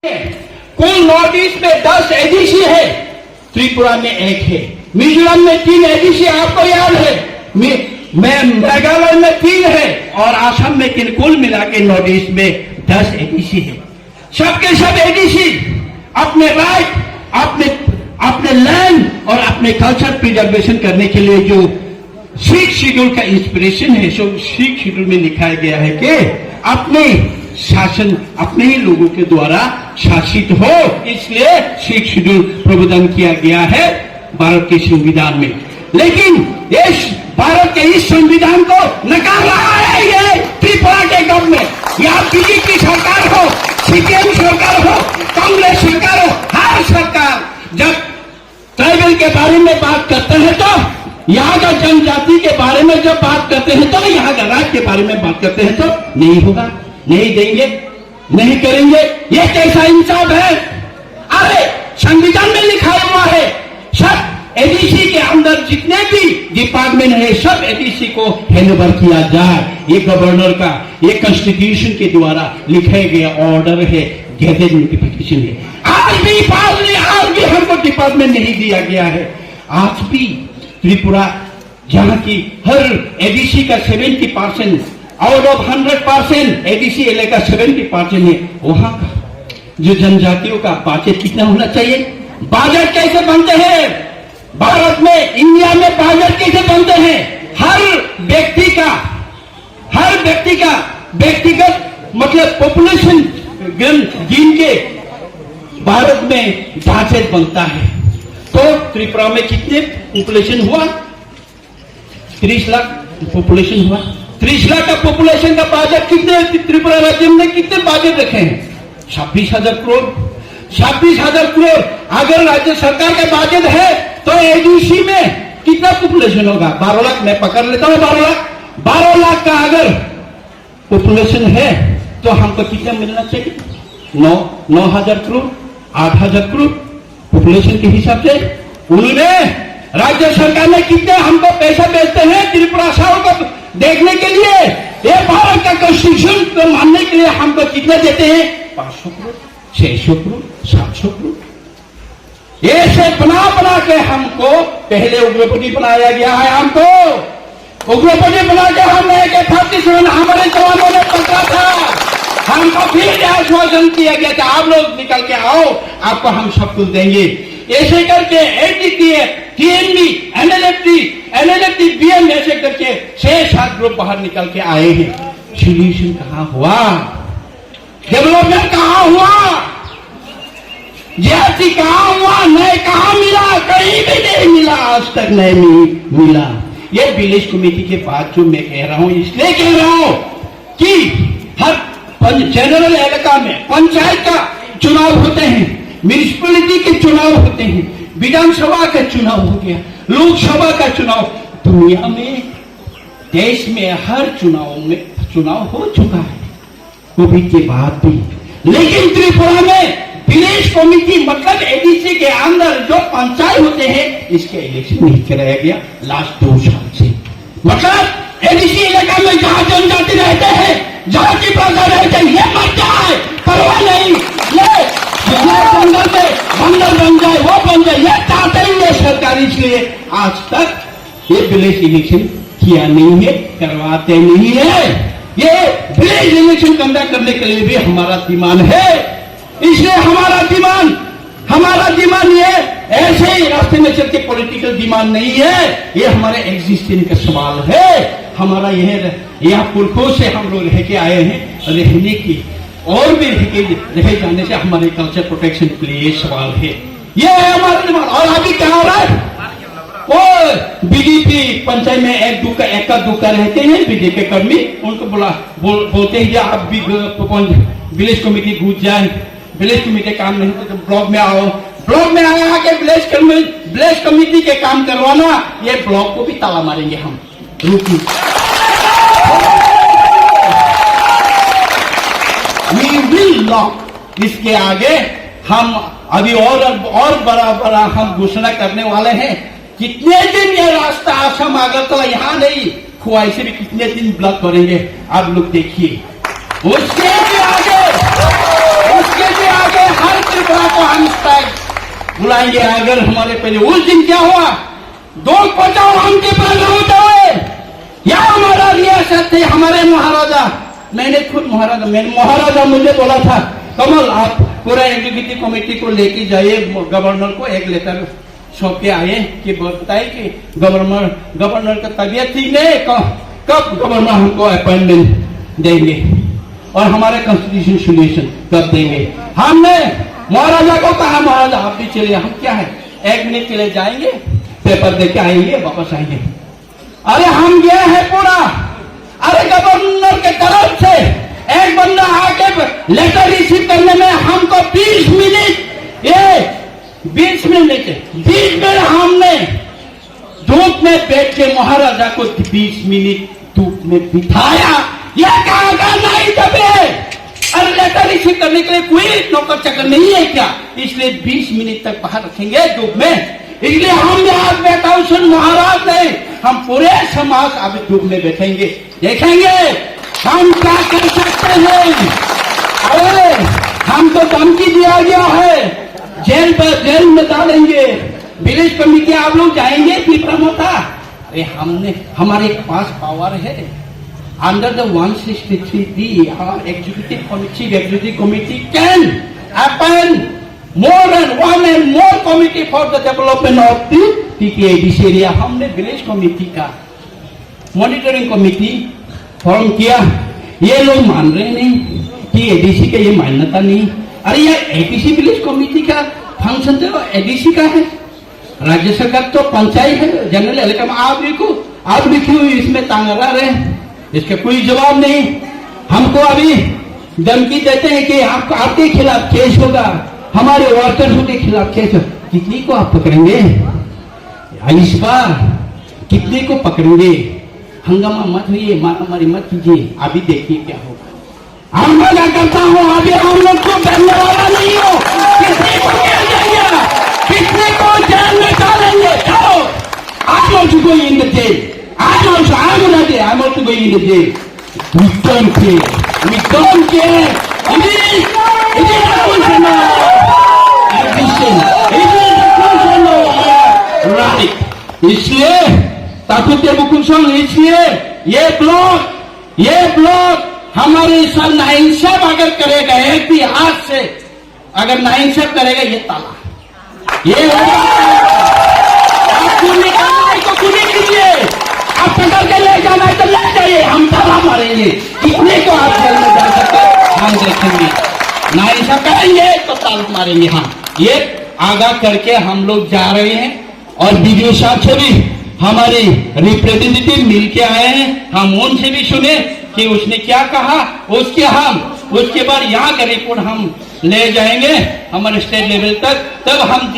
कुल north east में 10 ADC है, त्रिपुरा में 1 है, मिजोरम में 3 एडीसी आपको याद है, मेघालय में 3 है और असम में 3। कुल मिला के नॉर्थ ईस्ट में 10 एडीसी है। सबके सब एडीसी अपने राइट, अपने लैंड और अपने कल्चर प्रिजर्वेशन करने के लिए जो सिख शेड्यूल का इंस्पिरेशन है, सो सिख शेड्यूल में लिखा गया है कि अपने शासन अपने ही लोगों के द्वारा शासित हो, इसलिए सिख शेड्यूल प्रावधान किया गया है भारत के संविधान में। लेकिन इस भारत के इस संविधान को नकार रहा है ये त्रिपुरा के गवर्नमेंट, या बीजेपी सरकार हो, सीपीएम सरकार हो, कांग्रेस सरकार हो, हर सरकार जब ट्राइबल के बारे में बात करते हैं तो यहाँ का जनजाति के बारे में जब बात करते हैं तो यहाँ का राज्य के बारे में बात करते हैं तो नहीं होगा, नहीं देंगे, नहीं करेंगे। ये कैसा इंसाफ है? अरे संविधान में लिखा हुआ है सब एडीसी के अंदर जितने भी डिपार्टमेंट है सब एडीसी को हैंडओवर किया जाए। ये गवर्नर का ये कॉन्स्टिट्यूशन के द्वारा लिखा गया ऑर्डर है, गैजेट नोटिफिकेशन है। आज भी हमको डिपार्टमेंट नहीं दिया गया है। आज भी त्रिपुरा जहां की हर एडीसी का 70% आउट ऑफ 100% एडीसी इलाका 70% है, वहां का जो जनजातियों का बजट कितना होना चाहिए? बजट कैसे बनते हैं भारत में, इंडिया में बजट कैसे बनते हैं? हर व्यक्ति का व्यक्तिगत मतलब पॉपुलेशन गिन के भारत में बजट बनता है। तो त्रिपुरा में कितने पॉपुलेशन हुआ? 30 लाख पॉपुलेशन हुआ। 30 लाख का पॉपुलेशन का बजट कितने त्रिपुरा राज्य में कितने बजट रखे हैं? 26,000 करोड़। 26,000 करोड़ अगर राज्य सरकार का बजट है तो एडीसी में कितना पॉपुलेशन होगा? 12 लाख। मैं पकड़ लेता हूं 12 लाख। 12 लाख का अगर पॉपुलेशन है तो हमको कितना मिलना चाहिए? 9,000 करोड़, 8,000 करोड़ पॉपुलेशन के हिसाब से। उन्होंने राज्य सरकार ने कितने हमको पैसा भेजते हैं त्रिपुरा साउथ को देखने के लिए? ये भारत का कॉन्स्टिट्यूशन को मानने के लिए हमको कितने देते हैं? 500 करोड़, 600 करोड़, 700 करोड़। ऐसे बना के हमको पहले उग्रपति बनाया गया है। हमको उग्रपति बना के हमने AK 47 हमारे जवानों ने पकड़ा था। हमको फिर आश्वासन किया गया था आप लोग निकल के आओ, आपको हम सब कुछ देंगे। ऐसे करके एनडीटीए, टीएनबी, एनएलएफटी, बीएम ऐसे करके 6-7 ग्रुप बाहर निकल के आए हैं। सोल्यूशन कहां हुआ? डेवलपमेंट कहां हुआ? जीएसटी कहां हुआ? नहीं, कहां मिला? कहीं भी नहीं मिला, आज तक नहीं मिला। ये विलेज कमेटी के बाद जो मैं कह रहा हूं, इसलिए कह रहा हूं कि हर जनरल इलाका में पंचायत का चुनाव होते हैं, म्यूनिसिपैलिटी के चुनाव होते हैं, विधानसभा का चुनाव हो गया, लोकसभा का चुनाव। दुनिया में, देश में हर चुनाव हो चुका है कोविड के बाद भी। लेकिन त्रिपुरा में विलेज कमेटी मतलब एडीसी के अंदर जो पंचायत होते हैं, इसके इलेक्शन नहीं कराया गया लास्ट 2 साल से। मतलब एडीसी इलाका में जहां जनजाति रहते हैं, जहां की प्रजा रहते हैं, ये मर जाए परवाह नहीं, ये जंगल में बंदर बन जाए, वो बन जाए, ये चाहते ही ये सरकार। इसलिए आज तक ये विलेज इलेक्शन किया नहीं है, करवाते नहीं है। ये विलेज इलेक्शन कंडक्ट करने के लिए भी हमारा डिमांड है। इसलिए हमारा डिमांड ये ऐसे ही रास्ते में चल के पॉलिटिकल डिमांड नहीं है, ये हमारे एग्जिस्टेंस का सवाल है। हमारा यह यहाँ पुरखों से हम लोग रह के आए हैं, रहने की और भी रह जाने से हमारे कल्चर प्रोटेक्शन के लिए सवाल है। ये है हमारा डिमांड। और अभी क्या हो रहा है? वो बीजेपी पंचायत में एक का दुक्का रहते हैं बीजेपी कर्मी, उनको बोलते हैं आप भी विलेज कमेटी घुस जाए, विलेज कमेटी काम नहीं तो ब्लॉक में आओ, ब्लॉक में आया के विलेज कमेटी के काम करवाना, ये ब्लॉक को भी ताला मारेंगे हम। We will not। इसके आगे हम अभी और बड़ा हम घोषणा करने वाले हैं। कितने दिन ये रास्ता असम अगरतला यहाँ नहीं, खुआई से भी कितने दिन ब्लॉक करेंगे आप लोग देखिए। उसके भी आगे बुलाएंगे। अगर हमारे पहले उस दिन क्या हुआ, दो बचाओ हमके पैदा होते हुए, या हमारा रियासत थे, हमारे महाराजा, मैंने खुद महाराजा मुझे बोला था, कमल आप पूरा एग्जीक्यूटिव कमेटी को लेके जाइए, गवर्नर को एक लेटर सौंप के आए कि बताए कि गवर्नर का तबीयत ठीक नहीं, कब गवर्नर हमको अपॉइंटमेंट देंगे और हमारे कॉन्स्टिट्यूशन सोल्यूशन कब देंगे। हमने महाराजा को कहा, महाराजा आप भी चलिए, हम क्या है 1 मिनट के लिए जाएंगे, पेपर देके आएंगे, वापस आएंगे। अरे हम गए हैं पूरा, अरे गवर्नर के तरफ से एक बंदा आके लेटर रिसीव करने में हमको 20 मिनट, ये 20 मिनट हमने धूप में बैठ के महाराजा को 20 मिनट धूप में बिठाया। यह कहा नहीं दबे, अरे लेटर रिसीव करने के लिए कोई नौकर चक्कर नहीं है क्या, इसलिए 20 मिनट तक बाहर रखेंगे धूप में। इसलिए हम आज बैठा हूं, सुन महाराज नहीं, हम पूरे समाज अभी धूप में बैठेंगे, देखेंगे हम क्या कर सकते हैं। अरे हमको धमकी दिया गया है, जेल में डालेंगे, विलेज कमेटी आप लोग जाएंगे पिपरामोता। अरे हमारे पास पावर है, under the 163D executive committee can appoint more than one and more committee for the development of the TTADC area। हमने विलेज कमेटी का मॉनिटरिंग कमेटी फॉर्म किया, ये लोग मान रहे नहीं कि एडीसी का ये मान्यता नहीं। अरे यार एडीसी विलेज कमेटी का फंक्शन तो एडीसी का है, राज्य सरकार तो पंचायत है, जनरल इलेक्शन। आप लिखी इसमें तांगा रहे, इसका कोई जवाब नहीं। हमको अभी धमकी देते हैं कि आपके खिलाफ केस होगा, हमारे वर्कर्स के खिलाफ केस। कितनी को आप पकड़ेंगे इस बार, कितने को पकड़ेंगे? हंगामा मत होइए, मारामारी मत कीजिए, अभी देखिए क्या होगा। हम मजा करता हूँ, अभी हम लोग को डरने वाला नहीं हो, कितने को जेल जाएगा, कितने को जेल में डालेंगे। चलो I'm also going in the jail, I'm ready, I'm also going in the jail। We don't care, we don't care। It is a question of ambition, it is a question of right। इसलिए ताकुते बुकुसों, इसलिए ये block हमारे साथ नाइंसाफ अगर करेगा, एक भी हाथ से अगर नाइंसाफ करेगा, ये ताला ये आपको निकालना तो पूरी कीजिए, आप पकड़ के ले जाना है तो ले जाइए, हम ताला मारेंगे। कितने को आप जेल में जा सकते हम देखेंगे, नाइंसाफ करेंगे तो ताला मारेंगे। हम ये आगाह करके हम लोग जा रहे हैं, और वीडियो साहब से भी हमारे रिप्रेजेंटेटिव मिलके आए हैं, हम उनसे भी सुने कि उसने क्या कहा, उसके बाद यहाँ का रिपोर्ट हम ले जाएंगे हमारे स्टेट लेवल तक, तब हम